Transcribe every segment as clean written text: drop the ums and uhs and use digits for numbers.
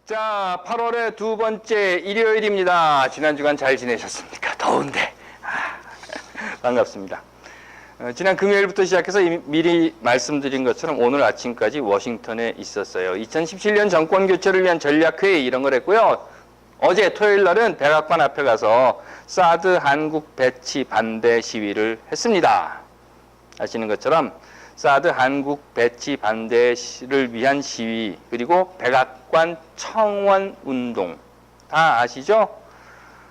자, 8월의 두 번째 일요일입니다. 지난 주간 잘 지내셨습니까? 더운데. 반갑습니다. 지난 금요일부터 시작해서 미리 말씀드린 것처럼 오늘 아침까지 워싱턴에 있었어요. 2017년 정권 교체를 위한 전략회의 이런 걸 했고요. 어제 토요일 날은 백악관 앞에 가서 사드 한국 배치 반대 시위를 했습니다. 아시는 것처럼 사드 한국 배치 반대를 위한 시위, 그리고 백악관 청원 운동 다 아시죠?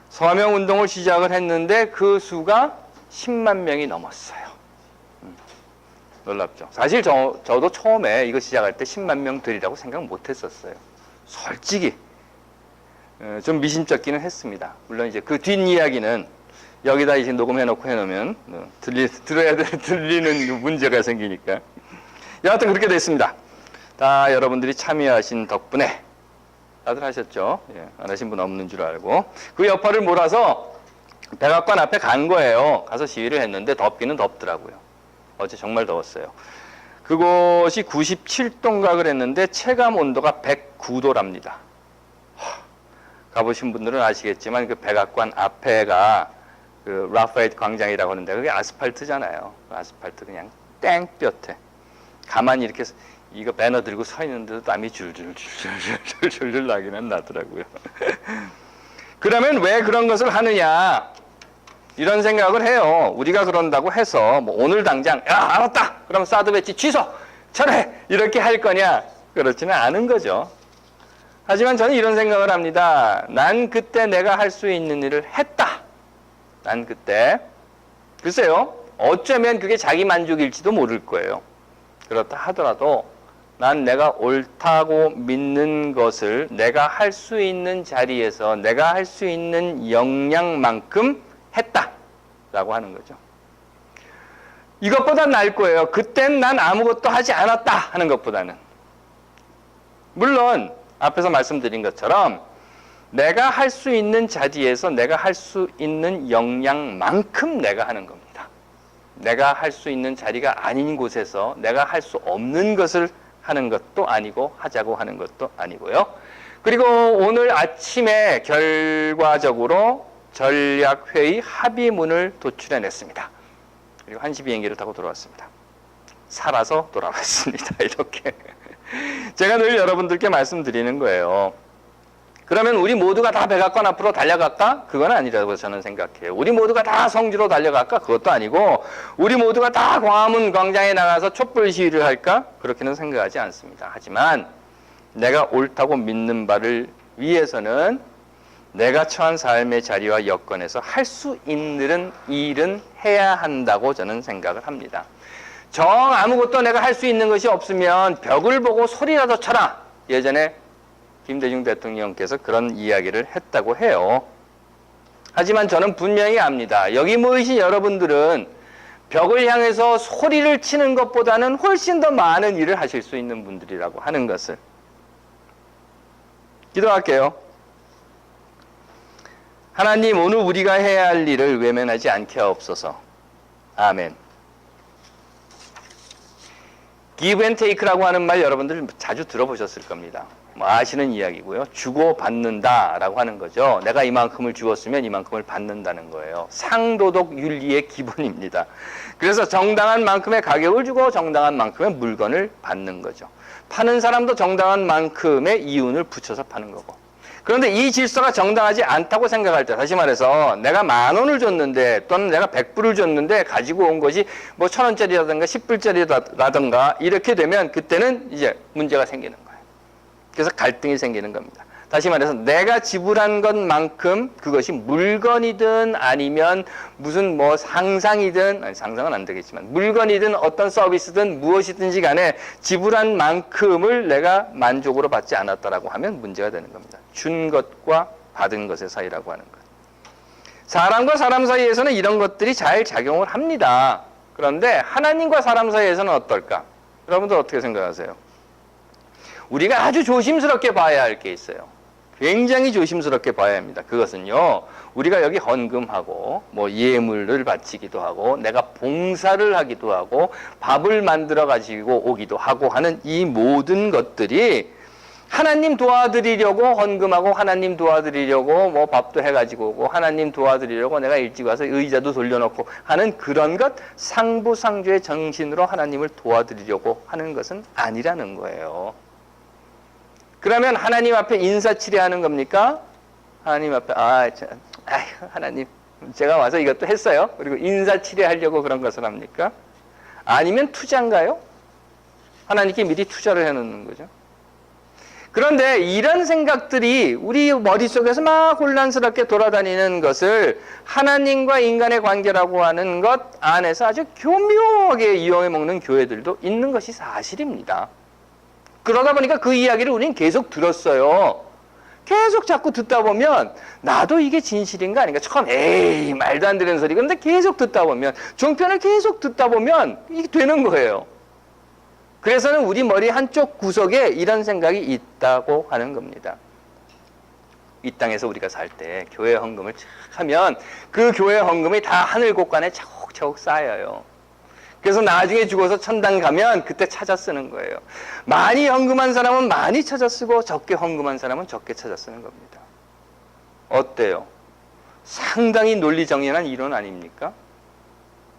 서명 운동을 시작을 했는데 그 수가 10만 명이 넘었어요. 놀랍죠? 사실 저도 처음에 이거 시작할 때 10만 명 되리라고 생각 못 했었어요. 솔직히 좀 미심쩍기는 했습니다. 물론 이제 그 뒷이야기는 여기다 이제 녹음해놓고 해놓으면 들리는 문제가 생기니까. 여하튼 그렇게 됐습니다. 다 여러분들이 참여하신 덕분에 다들 하셨죠? 예, 안 하신 분 없는 줄 알고 그 여파를 몰아서 백악관 앞에 간 거예요. 가서 시위를 했는데 덥기는 덥더라고요. 어제 정말 더웠어요. 그곳이 97도인가 그랬는데 체감 온도가 109도랍니다. 가보신 분들은 아시겠지만 그 백악관 앞에가 그 라파에트 광장이라고 하는데 그게 아스팔트잖아요. 아스팔트 그냥 땡볕에 가만히 이렇게 이거 배너 들고 서 있는데도 땀이 줄줄 나기는 나더라고요. 그러면 왜 그런 것을 하느냐 이런 생각을 해요. 우리가 그런다고 해서 뭐 오늘 당장 야 알았다 그럼 사드 배치 취소 철회 이렇게 할 거냐 그렇지는 않은 거죠. 하지만 저는 이런 생각을 합니다. 난 그때 내가 할 수 있는 일을 했다. 난 그때 글쎄요 어쩌면 그게 자기 만족일지도 모를 거예요. 그렇다 하더라도 난 내가 옳다고 믿는 것을 내가 할 수 있는 자리에서 내가 할 수 있는 역량만큼 했다라고 하는 거죠. 이것보다 나을 거예요. 그땐 난 아무것도 하지 않았다 하는 것보다는. 물론 앞에서 말씀드린 것처럼 내가 할 수 있는 자리에서 내가 할 수 있는 역량만큼 내가 하는 겁니다. 내가 할 수 있는 자리가 아닌 곳에서 내가 할 수 없는 것을 하는 것도 아니고 하자고 하는 것도 아니고요. 그리고 오늘 아침에 결과적으로 전략회의 합의문을 도출해냈습니다. 그리고 1시 비행기를 타고 돌아왔습니다. 살아서 돌아왔습니다. 이렇게. 제가 늘 여러분들께 말씀드리는 거예요. 그러면 우리 모두가 다 백악관 앞으로 달려갈까? 그건 아니라고 저는 생각해요. 우리 모두가 다 성주로 달려갈까? 그것도 아니고 우리 모두가 다 광화문 광장에 나가서 촛불 시위를 할까? 그렇게는 생각하지 않습니다. 하지만 내가 옳다고 믿는 바를 위해서는 내가 처한 삶의 자리와 여건에서 할 수 있는 일은 해야 한다고 저는 생각을 합니다. 정 아무것도 내가 할 수 있는 것이 없으면 벽을 보고 소리라도 쳐라. 예전에 김대중 대통령께서 그런 이야기를 했다고 해요. 하지만 저는 분명히 압니다. 여기 모이신 여러분들은 벽을 향해서 소리를 치는 것보다는 훨씬 더 많은 일을 하실 수 있는 분들이라고 하는 것을. 기도할게요. 하나님, 오늘 우리가 해야 할 일을 외면하지 않게 하옵소서. 아멘. give and take라고 하는 말 여러분들 자주 들어보셨을 겁니다. 뭐 아시는 이야기고요. 주고 받는다라고 하는 거죠. 내가 이만큼을 주었으면 이만큼을 받는다는 거예요. 상도덕 윤리의 기본입니다. 그래서 정당한 만큼의 가격을 주고 정당한 만큼의 물건을 받는 거죠. 파는 사람도 정당한 만큼의 이윤을 붙여서 파는 거고. 그런데 이 질서가 정당하지 않다고 생각할 때, 다시 말해서 내가 10,000원을 줬는데 또는 내가 100불을 줬는데 가지고 온 것이 뭐 1,000원짜리라든가 10불짜리라든가 이렇게 되면 그때는 이제 문제가 생기는 거예요. 그래서 갈등이 생기는 겁니다. 다시 말해서 내가 지불한 것만큼 그것이 물건이든 아니면 무슨 뭐 상상이든, 아니 상상은 안 되겠지만 물건이든 어떤 서비스든 무엇이든지 간에 지불한 만큼을 내가 만족으로 받지 않았다라고 하면 문제가 되는 겁니다. 준 것과 받은 것의 사이라고 하는 것. 사람과 사람 사이에서는 이런 것들이 잘 작용을 합니다. 그런데 하나님과 사람 사이에서는 어떨까? 여러분들 어떻게 생각하세요? 우리가 아주 조심스럽게 봐야 할 게 있어요. 굉장히 조심스럽게 봐야 합니다. 그것은요, 우리가 여기 헌금하고 뭐 예물을 바치기도 하고 내가 봉사를 하기도 하고 밥을 만들어 가지고 오기도 하고 하는 이 모든 것들이 하나님 도와드리려고 헌금하고 하나님 도와드리려고 뭐 밥도 해가지고 오고 하나님 도와드리려고 내가 일찍 와서 의자도 돌려놓고 하는 그런 것 상부상조의 정신으로 하나님을 도와드리려고 하는 것은 아니라는 거예요. 그러면 하나님 앞에 인사치레하는 겁니까? 하나님 앞에 하나님 제가 와서 이것도 했어요. 그리고 인사치레하려고 그런 것을 합니까? 아니면 투자인가요? 하나님께 미리 투자를 해놓는 거죠. 그런데 이런 생각들이 우리 머릿속에서 막 혼란스럽게 돌아다니는 것을 하나님과 인간의 관계라고 하는 것 안에서 아주 교묘하게 이용해 먹는 교회들도 있는 것이 사실입니다. 그러다 보니까 그 이야기를 우리는 계속 들었어요. 계속 자꾸 듣다 보면 나도 이게 진실인가 아닌가 처음 에이 말도 안 되는 소리. 그런데 계속 듣다 보면 종편을 계속 듣다 보면 이게 되는 거예요. 그래서는 우리 머리 한쪽 구석에 이런 생각이 있다고 하는 겁니다. 이 땅에서 우리가 살 때 교회 헌금을 하면 그 교회 헌금이 다 하늘 곳간에 차곡차곡 쌓여요. 그래서 나중에 죽어서 천당 가면 그때 찾아 쓰는 거예요. 많이 헌금한 사람은 많이 찾아 쓰고 적게 헌금한 사람은 적게 찾아 쓰는 겁니다. 어때요? 상당히 논리정연한 이론 아닙니까?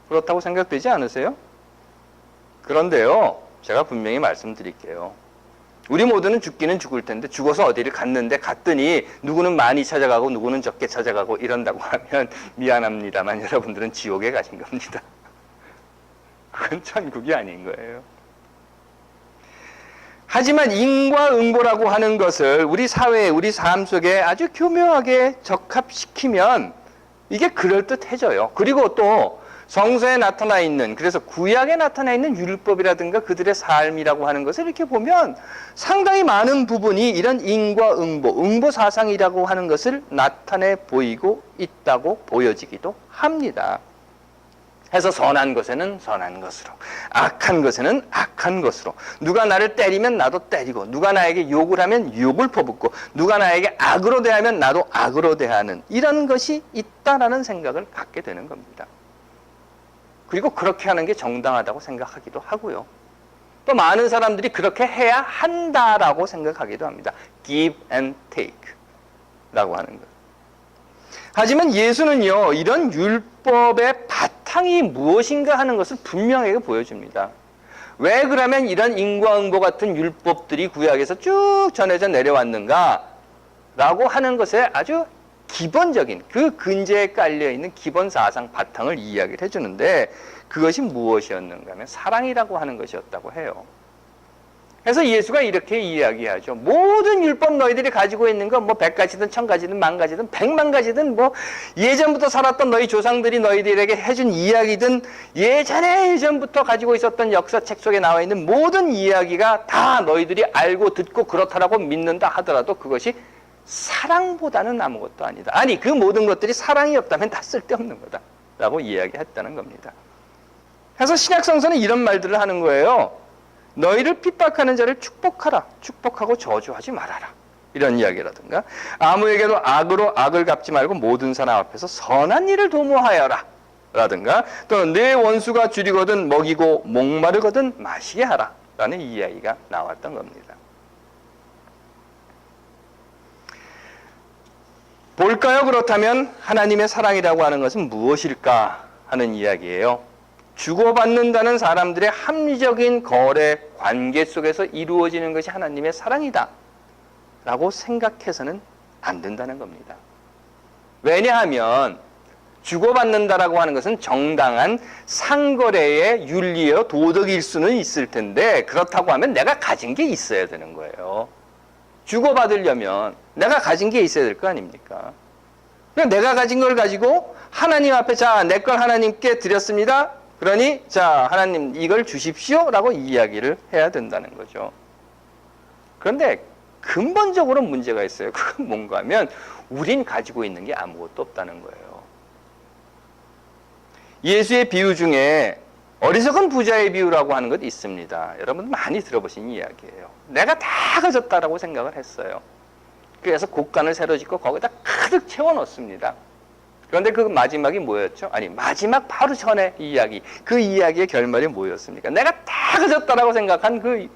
그렇다고 생각되지 않으세요? 그런데요. 제가 분명히 말씀드릴게요. 우리 모두는 죽기는 죽을 텐데 죽어서 어디를 갔더니 누구는 많이 찾아가고 누구는 적게 찾아가고 이런다고 하면 미안합니다만 여러분들은 지옥에 가신 겁니다. 그건 천국이 아닌 거예요. 하지만 인과응보라고 하는 것을 우리 사회에 우리 삶 속에 아주 교묘하게 적합시키면 이게 그럴듯해져요. 그리고 또 성서에 나타나 있는 그래서 구약에 나타나 있는 율법이라든가 그들의 삶이라고 하는 것을 이렇게 보면 상당히 많은 부분이 이런 인과응보, 응보사상이라고 하는 것을 나타내 보이고 있다고 보여지기도 합니다. 해서 선한 것에는 선한 것으로, 악한 것에는 악한 것으로, 누가 나를 때리면 나도 때리고, 누가 나에게 욕을 하면 욕을 퍼붓고, 누가 나에게 악으로 대하면 나도 악으로 대하는 이런 것이 있다라는 생각을 갖게 되는 겁니다. 그리고 그렇게 하는 게 정당하다고 생각하기도 하고요. 또 많은 사람들이 그렇게 해야 한다라고 생각하기도 합니다. Give and take 라고 하는 것. 하지만 예수는요, 이런 율법의 바탕이 무엇인가 하는 것을 분명하게 보여줍니다. 왜 그러면 이런 인과응보 같은 율법들이 구약에서 쭉 전해져 내려왔는가? 라고 하는 것에 아주 기본적인 그 근저에 깔려있는 기본 사상 바탕을 이야기를 해주는데 그것이 무엇이었는가 하면 사랑이라고 하는 것이었다고 해요. 그래서 예수가 이렇게 이야기하죠. 모든 율법 너희들이 가지고 있는 건 뭐 100가지든 1000가지든 10,000가지든 100만 가지든 뭐 예전부터 살았던 너희 조상들이 너희들에게 해준 이야기든 예전부터 가지고 있었던 역사책 속에 나와 있는 모든 이야기가 다 너희들이 알고 듣고 그렇다라고 믿는다 하더라도 그것이 사랑보다는 아무것도 아니다. 아니 그 모든 것들이 사랑이 없다면 다 쓸데없는 거다 라고 이야기했다는 겁니다. 그래서 신약성서는 이런 말들을 하는 거예요. 너희를 핍박하는 자를 축복하라. 축복하고 저주하지 말아라. 이런 이야기라든가 아무에게도 악으로 악을 갚지 말고 모든 사람 앞에서 선한 일을 도모하여라. 라든가 또 내 원수가 줄이거든 먹이고 목마르거든 마시게 하라. 라는 이야기가 나왔던 겁니다. 볼까요? 그렇다면 하나님의 사랑이라고 하는 것은 무엇일까 하는 이야기예요. 주고받는다는 사람들의 합리적인 거래 관계 속에서 이루어지는 것이 하나님의 사랑이다 라고 생각해서는 안 된다는 겁니다. 왜냐하면 주고받는다라고 하는 것은 정당한 상거래의 윤리여 도덕일 수는 있을 텐데 그렇다고 하면 내가 가진 게 있어야 되는 거예요. 주고받으려면 내가 가진 게 있어야 될 거 아닙니까? 내가 가진 걸 가지고 하나님 앞에 자, 내 걸 하나님께 드렸습니다. 그러니 자, 하나님 이걸 주십시오 라고 이야기를 해야 된다는 거죠. 그런데 근본적으로 문제가 있어요. 그건 뭔가 하면 우린 가지고 있는 게 아무것도 없다는 거예요. 예수의 비유 중에 어리석은 부자의 비유라고 하는 것이 있습니다. 여러분 많이 들어보신 이야기예요. 내가 다 가졌다라고 생각을 했어요. 그래서 곡간을 새로 짓고 거기다 가득 채워 넣습니다. 그런데 그 마지막이 뭐였죠? 아니 마지막 바로 전에 이야기, 그 이야기의 결말이 뭐였습니까? 내가 다 가졌다라고 생각한 그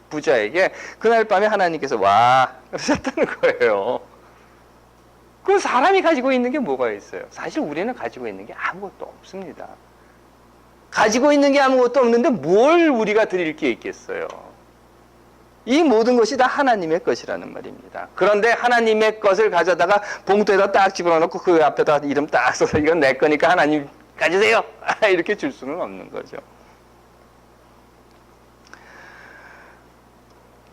부자에게 그날 밤에 하나님께서 와 그러셨다는 거예요. 그 사람이 가지고 있는 게 뭐가 있어요? 사실 우리는 가지고 있는 게 아무것도 없습니다. 가지고 있는 게 아무것도 없는데 뭘 우리가 드릴 게 있겠어요? 이 모든 것이 다 하나님의 것이라는 말입니다. 그런데 하나님의 것을 가져다가 봉투에다 딱 집어넣고 그 앞에다 이름 딱 써서 이건 내 거니까 하나님 가지세요. 이렇게 줄 수는 없는 거죠.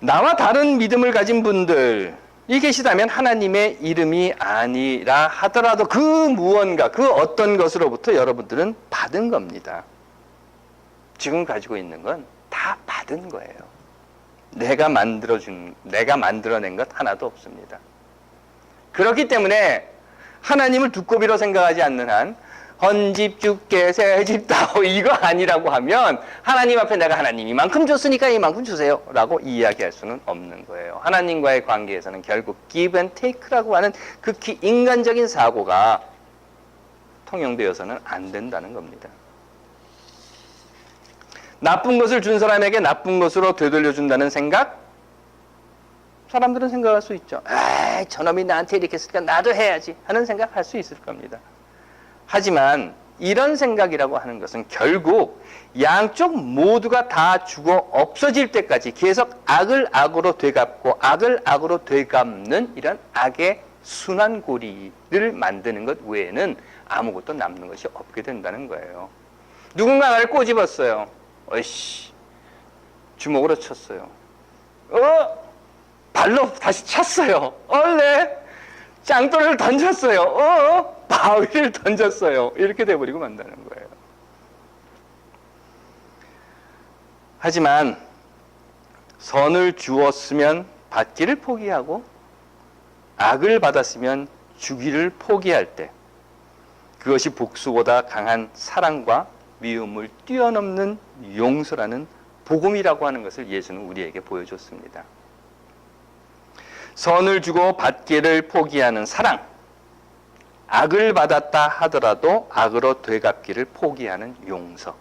나와 다른 믿음을 가진 분들이 계시다면 하나님의 이름이 아니라 하더라도 그 무언가, 그 어떤 것으로부터 여러분들은 받은 겁니다. 지금 가지고 있는 건 다 받은 거예요. 내가 만들어낸 것 하나도 없습니다. 그렇기 때문에 하나님을 두꺼비로 생각하지 않는 한 헌집 주께 새집 다오 이거 아니라고 하면 하나님 앞에 내가 하나님 이만큼 줬으니까 이만큼 주세요 라고 이야기할 수는 없는 거예요. 하나님과의 관계에서는 결국 give and take라고 하는 극히 인간적인 사고가 통용되어서는 안 된다는 겁니다. 나쁜 것을 준 사람에게 나쁜 것으로 되돌려준다는 생각? 사람들은 생각할 수 있죠. 아, 저놈이 나한테 이렇게 했으니까 나도 해야지 하는 생각할 수 있을 겁니다. 하지만 이런 생각이라고 하는 것은 결국 양쪽 모두가 다 죽어 없어질 때까지 계속 악을 악으로 되갚고 악을 악으로 되갚는 이런 악의 순환고리를 만드는 것 외에는 아무것도 남는 것이 없게 된다는 거예요. 누군가 나를 꼬집었어요. 어이씨, 주먹으로 쳤어요. 발로 다시 찼어요. 얼레 짱돌을 던졌어요. 바위를 던졌어요. 이렇게 돼버리고 만다는 거예요. 하지만 선을 주었으면 받기를 포기하고 악을 받았으면 주기를 포기할 때 그것이 복수보다 강한 사랑과 미움을 뛰어넘는 용서라는 복음이라고 하는 것을 예수는 우리에게 보여줬습니다. 선을 주고 받기를 포기하는 사랑, 악을 받았다 하더라도 악으로 되갚기를 포기하는 용서.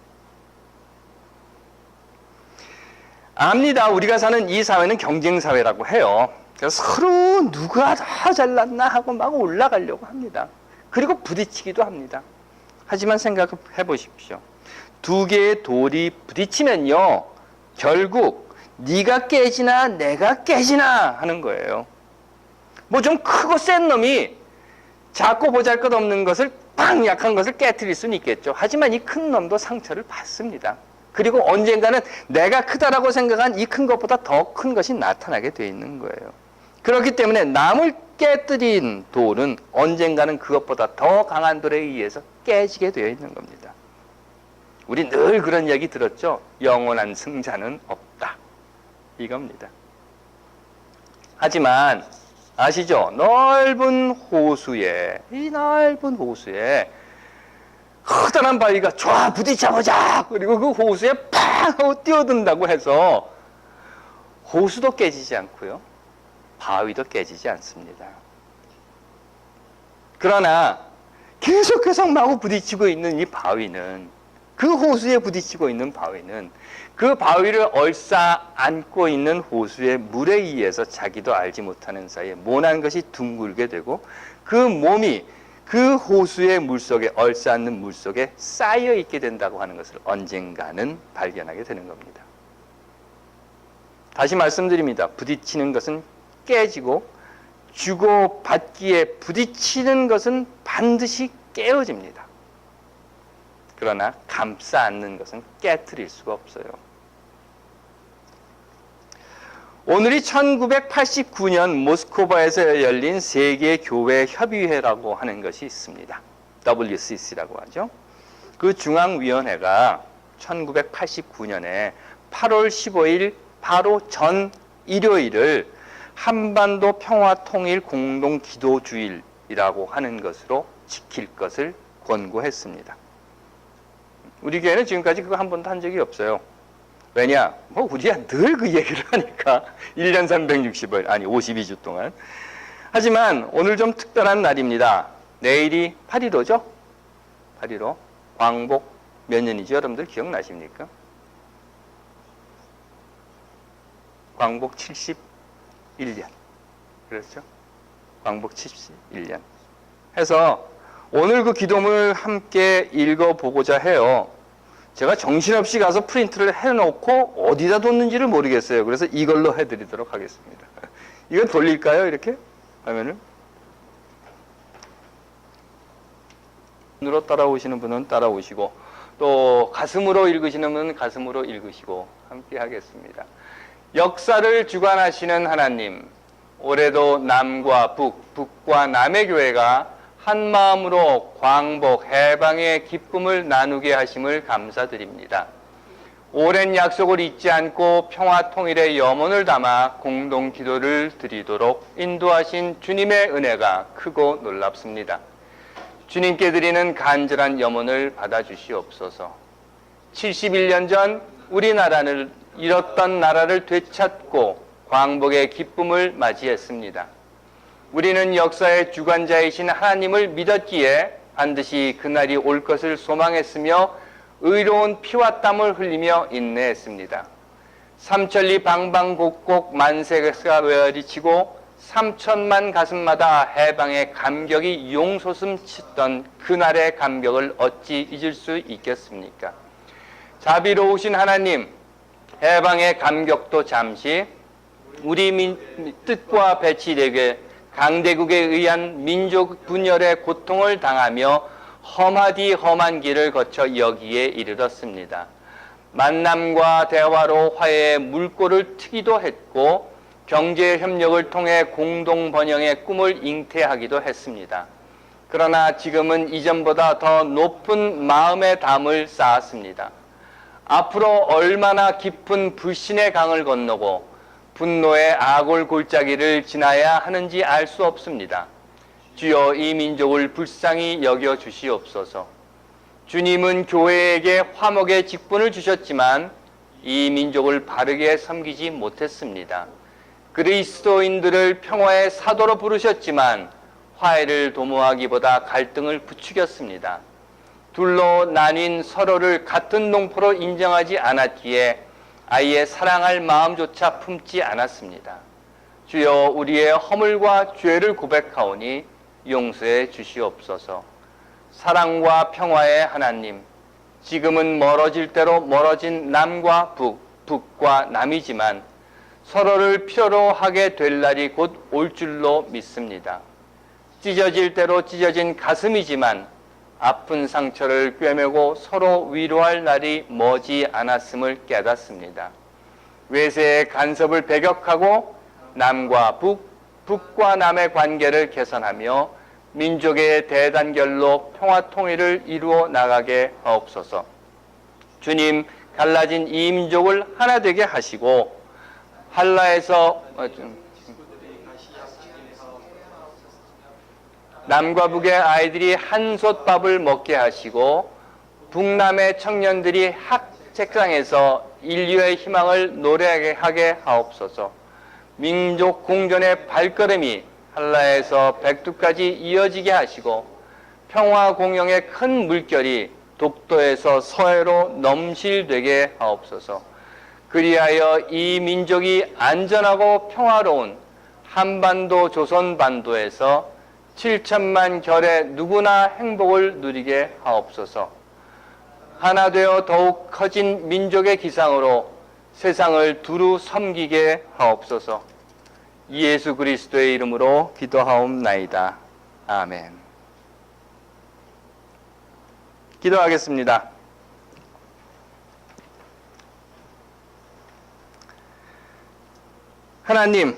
압니다. 우리가 사는 이 사회는 경쟁사회라고 해요. 그래서 서로 누가 더 잘났나 하고 막 올라가려고 합니다. 그리고 부딪히기도 합니다. 하지만 생각해 보십시오. 두 개의 돌이 부딪히면요, 결국 네가 깨지나 내가 깨지나 하는 거예요. 뭐 좀 크고 센 놈이 작고 보잘것없는 것을 빵 약한 것을 깨트릴 수는 있겠죠. 하지만 이 큰 놈도 상처를 받습니다. 그리고 언젠가는 내가 크다라고 생각한 이 큰 것보다 더 큰 것이 나타나게 돼 있는 거예요. 그렇기 때문에 남을 깨뜨린 돌은 언젠가는 그것보다 더 강한 돌에 의해서 깨지게 되어 있는 겁니다. 우리 늘 그런 이야기 들었죠? 영원한 승자는 없다. 이겁니다. 하지만 아시죠? 넓은 호수에, 이 넓은 호수에 커다란 바위가 쫙 부딪혀보자! 그리고 그 호수에 팍 하고 뛰어든다고 해서 호수도 깨지지 않고요. 바위도 깨지지 않습니다. 그러나 계속 마구 부딪히고 있는 이 바위는, 그 호수에 부딪히고 있는 바위는 그 바위를 얼싸 안고 있는 호수의 물에 의해서 자기도 알지 못하는 사이에 모난 것이 둥글게 되고 그 몸이 그 호수의 물속에 얼싸안는 물속에 쌓여 있게 된다고 하는 것을 언젠가는 발견하게 되는 겁니다. 다시 말씀드립니다. 부딪히는 것은 깨지고 주고받기에 부딪히는 것은 반드시 깨어집니다. 그러나 감싸 안는 것은 깨트릴 수가 없어요. 오늘이 1989년 모스크바에서 열린 세계교회협의회라고 하는 것이 있습니다. WCC라고 하죠. 그 중앙위원회가 1989년에 8월 15일 바로 전 일요일을 한반도 평화통일 공동기도주일이라고 하는 것으로 지킬 것을 권고했습니다. 우리 교회는 지금까지 그거 한 번도 한 적이 없어요. 왜냐? 뭐 우리야 늘 그 얘기를 하니까 1년 360일 아니 52주 동안. 하지만 오늘 좀 특별한 날입니다. 내일이 8.15죠? 8.15 광복 몇 년이죠? 여러분들 기억나십니까? 왕복 71년. 그렇죠? 왕복 71년. 해서 오늘 그 기도문을 함께 읽어보고자 해요. 제가 정신없이 가서 프린트를 해놓고 어디다 뒀는지를 모르겠어요. 그래서 이걸로 해드리도록 하겠습니다. 이거 돌릴까요? 이렇게 화면을? 눈으로 따라오시는 분은 따라오시고 또 가슴으로 읽으시는 분은 가슴으로 읽으시고 함께 하겠습니다. 역사를 주관하시는 하나님, 올해도 남과 북, 북과 남의 교회가 한 마음으로 광복, 해방의 기쁨을 나누게 하심을 감사드립니다. 오랜 약속을 잊지 않고 평화 통일의 염원을 담아 공동 기도를 드리도록 인도하신 주님의 은혜가 크고 놀랍습니다. 주님께 드리는 간절한 염원을 받아주시옵소서. 71년 전 우리나라를 잃었던 나라를 되찾고 광복의 기쁨을 맞이했습니다. 우리는 역사의 주관자이신 하나님을 믿었기에 반드시 그날이 올 것을 소망했으며 의로운 피와 땀을 흘리며 인내했습니다. 삼천리 방방곡곡 만세가 외어리치고 3천만 가슴마다 해방의 감격이 용솟음치던 그날의 감격을 어찌 잊을 수 있겠습니까? 자비로우신 하나님, 해방의 감격도 잠시 우리 뜻과 배치되게 강대국에 의한 민족 분열의 고통을 당하며 험하디 험한 길을 거쳐 여기에 이르렀습니다. 만남과 대화로 화해의 물꼬를 트기도 했고 경제 협력을 통해 공동 번영의 꿈을 잉태하기도 했습니다. 그러나 지금은 이전보다 더 높은 마음의 담을 쌓았습니다. 앞으로 얼마나 깊은 불신의 강을 건너고 분노의 아골 골짜기를 지나야 하는지 알 수 없습니다. 주여 이 민족을 불쌍히 여겨 주시옵소서. 주님은 교회에게 화목의 직분을 주셨지만 이 민족을 바르게 섬기지 못했습니다. 그리스도인들을 평화의 사도로 부르셨지만 화해를 도모하기보다 갈등을 부추겼습니다. 둘로 나뉜 서로를 같은 농포로 인정하지 않았기에 아이의 사랑할 마음조차 품지 않았습니다. 주여 우리의 허물과 죄를 고백하오니 용서해 주시옵소서. 사랑과 평화의 하나님, 지금은 멀어질 대로 멀어진 남과 북, 북과 남이지만 서로를 필요로 하게 될 날이 곧 올 줄로 믿습니다. 찢어질 대로 찢어진 가슴이지만 아픈 상처를 꿰매고 서로 위로할 날이 머지 않았음을 깨닫습니다. 외세의 간섭을 배격하고 남과 북, 북과 남의 관계를 개선하며 민족의 대단결로 평화 통일을 이루어 나가게 하옵소서. 주님, 갈라진 이 민족을 하나 되게 하시고 한라에서 남과 북의 아이들이 한솥밥을 먹게 하시고 북남의 청년들이 학 책상에서 인류의 희망을 노래하게 하옵소서. 민족 공존의 발걸음이 한라에서 백두까지 이어지게 하시고 평화 공영의 큰 물결이 독도에서 서해로 넘실되게 하옵소서. 그리하여 이 민족이 안전하고 평화로운 한반도 조선반도에서 7천만 결의 누구나 행복을 누리게 하옵소서. 하나 되어 더욱 커진 민족의 기상으로 세상을 두루 섬기게 하옵소서. 예수 그리스도의 이름으로 기도하옵나이다. 아멘. 기도하겠습니다. 하나님,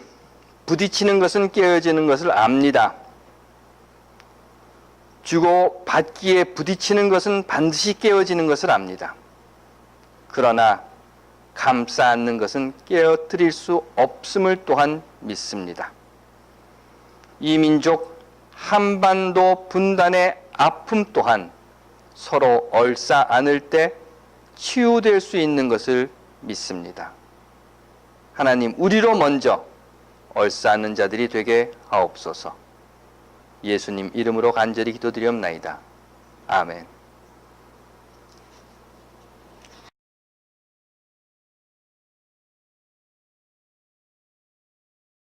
부딪히는 것은 깨어지는 것을 압니다. 주고 받기에 부딪히는 것은 반드시 깨어지는 것을 압니다. 그러나 감싸 안는 것은 깨어뜨릴 수 없음을 또한 믿습니다. 이 민족 한반도 분단의 아픔 또한 서로 얼싸 안을 때 치유될 수 있는 것을 믿습니다. 하나님, 우리로 먼저 얼싸 안는 자들이 되게 하옵소서. 예수님 이름으로 간절히 기도드리옵나이다. 아멘.